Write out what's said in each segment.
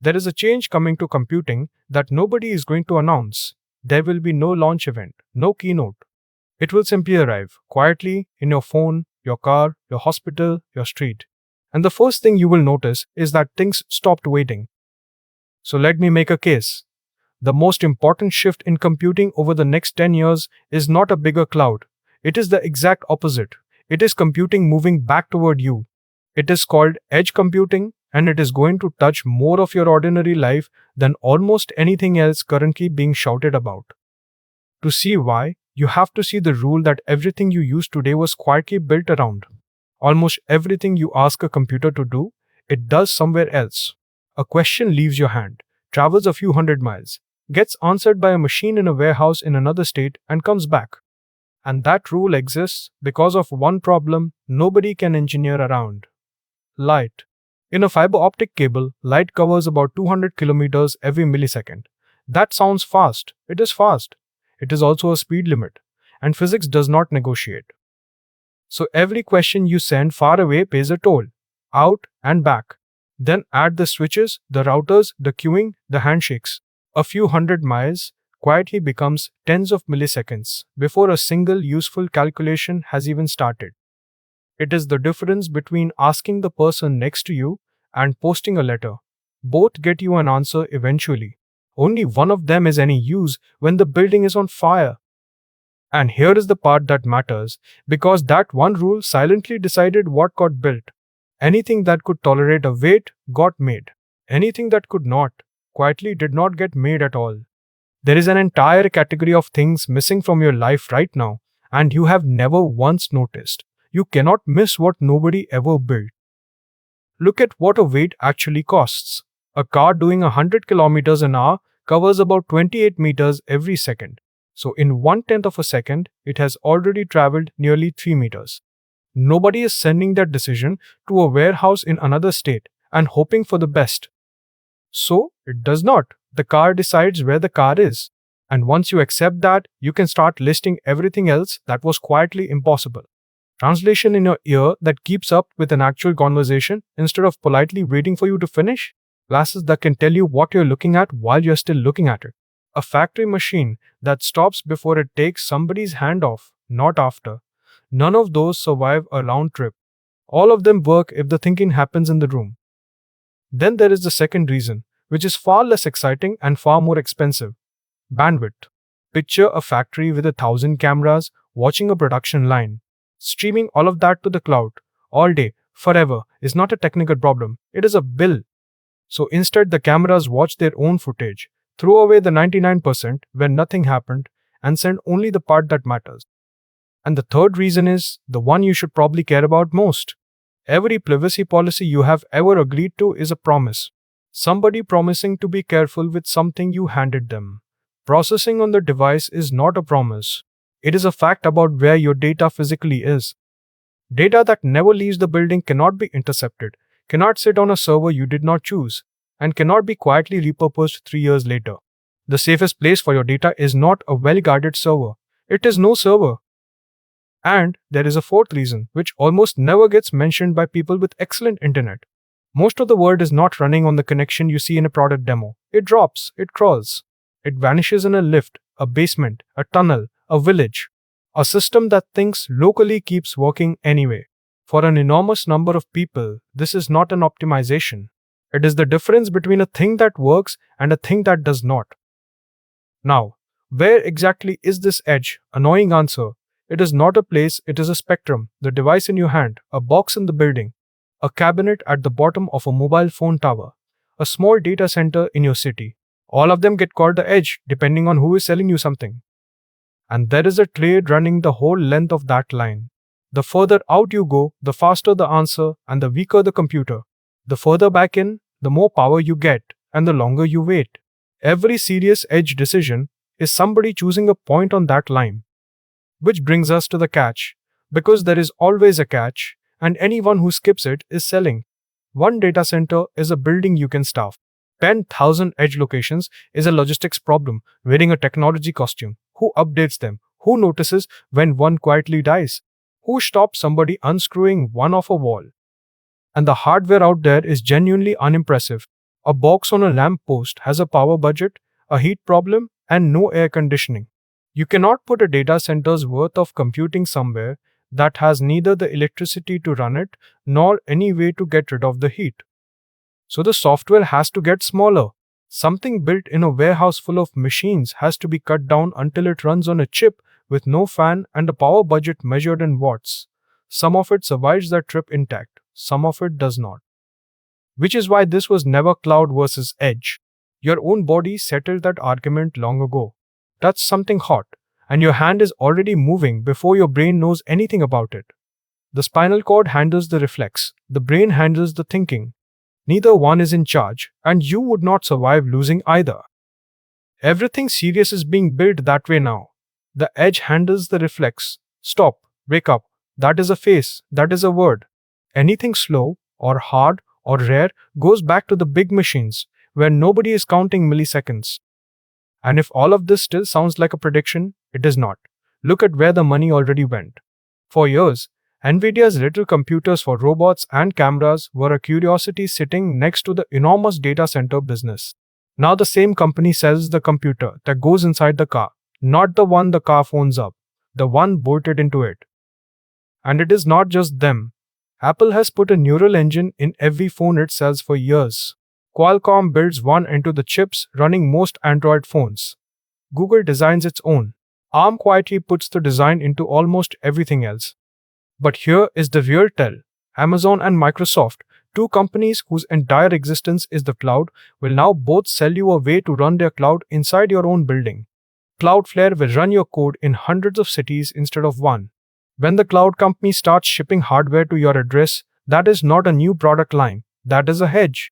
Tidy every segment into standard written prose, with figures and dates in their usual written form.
There is a change coming to computing that nobody is going to announce. There will be no launch event, no keynote. It will simply arrive quietly in your phone, your car, your hospital, your street. And the first thing you will notice is that things stopped waiting. So let me make a case. The most important shift in computing over the next 10 years is not a bigger cloud. It is the exact opposite. It is computing moving back toward you. It is called edge computing, and it is going to touch more of your ordinary life than almost anything else currently being shouted about. To see why, you have to see the rule that everything you use today was quietly built around. Almost everything you ask a computer to do, it does somewhere else. A question leaves your hand, travels a few hundred miles, gets answered by a machine in a warehouse in another state, and comes back. And that rule exists because of one problem nobody can engineer around: light. In a fiber optic cable, light covers about 200 kilometers every millisecond. That sounds fast. It is fast. It is also a speed limit, and physics does not negotiate. So every question you send far away pays a toll, out and back. Then add the switches, the routers, the queuing, the handshakes. A few hundred miles quietly becomes tens of milliseconds before a single useful calculation has even started. It is the difference between asking the person next to you and posting a letter. Both get you an answer eventually. Only one of them is any use when the building is on fire. And here is the part that matters, because that one rule silently decided what got built. Anything that could tolerate a wait got made. Anything that could not, quietly did not get made at all. There is an entire category of things missing from your life right now, and you have never once noticed. You cannot miss what nobody ever built. Look at what a wait actually costs. A car doing 100 kilometers an hour covers about 28 meters every second. So in 1/10 of a second, it has already traveled nearly 3 meters. Nobody is sending that decision to a warehouse in another state and hoping for the best. So it does not. The car decides where the car is. And once you accept that, you can start listing everything else that was quietly impossible. Translation in your ear that keeps up with an actual conversation instead of politely waiting for you to finish. Glasses that can tell you what you're looking at while you're still looking at it. A factory machine that stops before it takes somebody's hand off, not after. None of those survive a round trip. All of them work if the thinking happens in the room. Then there is the second reason, which is far less exciting and far more expensive: bandwidth. Picture a factory with 1,000 cameras watching a production line. Streaming all of that to the cloud, all day, forever, is not a technical problem, it is a bill. So instead, the cameras watch their own footage, throw away the 99% where nothing happened, and send only the part that matters. And the third reason is the one you should probably care about most. Every privacy policy you have ever agreed to is a promise. Somebody promising to be careful with something you handed them. Processing on the device is not a promise. It is a fact about where your data physically is. Data that never leaves the building cannot be intercepted, cannot sit on a server you did not choose, and cannot be quietly repurposed 3 years later. The safest place for your data is not a well-guarded server. It is no server. And there is a fourth reason, which almost never gets mentioned by people with excellent internet. Most of the world is not running on the connection you see in a product demo. It drops, it crawls. It vanishes in a lift, a basement, a tunnel, a village. A system that thinks locally keeps working anyway. For an enormous number of people, this is not an optimization. It is the difference between a thing that works and a thing that does not. Now, where exactly is this edge? Annoying answer. It is not a place, it is a spectrum, the device in your hand, a box in the building, a cabinet at the bottom of a mobile phone tower, a small data center in your city. All of them get called the edge depending on who is selling you something. And there is a trade running the whole length of that line. The further out you go, the faster the answer and the weaker the computer. The further back in, the more power you get and the longer you wait. Every serious edge decision is somebody choosing a point on that line. Which brings us to the catch. Because there is always a catch, and anyone who skips it is selling. One data center is a building you can staff. 10,000 edge locations is a logistics problem, wearing a technology costume. Who updates them? Who notices when one quietly dies? Who stops somebody unscrewing one off a wall? And the hardware out there is genuinely unimpressive. A box on a lamp post has a power budget, a heat problem, and no air conditioning. You cannot put a data center's worth of computing somewhere that has neither the electricity to run it nor any way to get rid of the heat. So the software has to get smaller. Something built in a warehouse full of machines has to be cut down until it runs on a chip with no fan and a power budget measured in watts. Some of it survives that trip intact, some of it does not. Which is why this was never cloud versus edge. Your own body settled that argument long ago. Touch something hot, and your hand is already moving before your brain knows anything about it. The spinal cord handles the reflex, the brain handles the thinking. Neither one is in charge, and you would not survive losing either. Everything serious is being built that way now. The edge handles the reflex. Stop, wake up. That is a face, that is a word. Anything slow, or hard, or rare goes back to the big machines, where nobody is counting milliseconds. And if all of this still sounds like a prediction, it is not. Look at where the money already went. For years, NVIDIA's little computers for robots and cameras were a curiosity sitting next to the enormous data center business. Now the same company sells the computer that goes inside the car, not the one the car phones up, the one bolted into it. And it is not just them. Apple has put a neural engine in every phone it sells for years. Qualcomm builds one into the chips running most Android phones. Google designs its own. ARM quietly puts the design into almost everything else. But here is the real tell. Amazon and Microsoft, two companies whose entire existence is the cloud, will now both sell you a way to run their cloud inside your own building. Cloudflare will run your code in hundreds of cities instead of one. When the cloud company starts shipping hardware to your address, that is not a new product line, that is a hedge.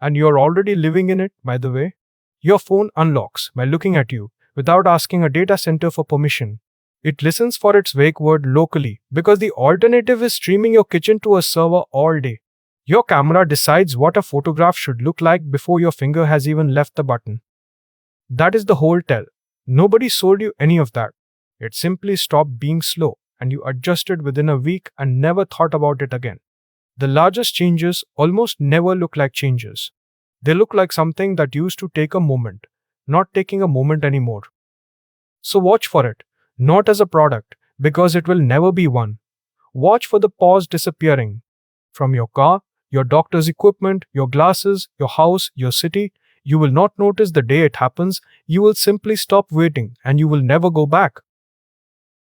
And you're already living in it, by the way. Your phone unlocks by looking at you without asking a data center for permission. It listens for its wake word locally because the alternative is streaming your kitchen to a server all day. Your camera decides what a photograph should look like before your finger has even left the button. That is the whole tell. Nobody sold you any of that. It simply stopped being slow and you adjusted within a week and never thought about it again. The largest changes almost never look like changes. They look like something that used to take a moment, not taking a moment anymore. So watch for it, not as a product, because it will never be one. Watch for the pause disappearing. From your car, your doctor's equipment, your glasses, your house, your city, you will not notice the day it happens, you will simply stop waiting and you will never go back.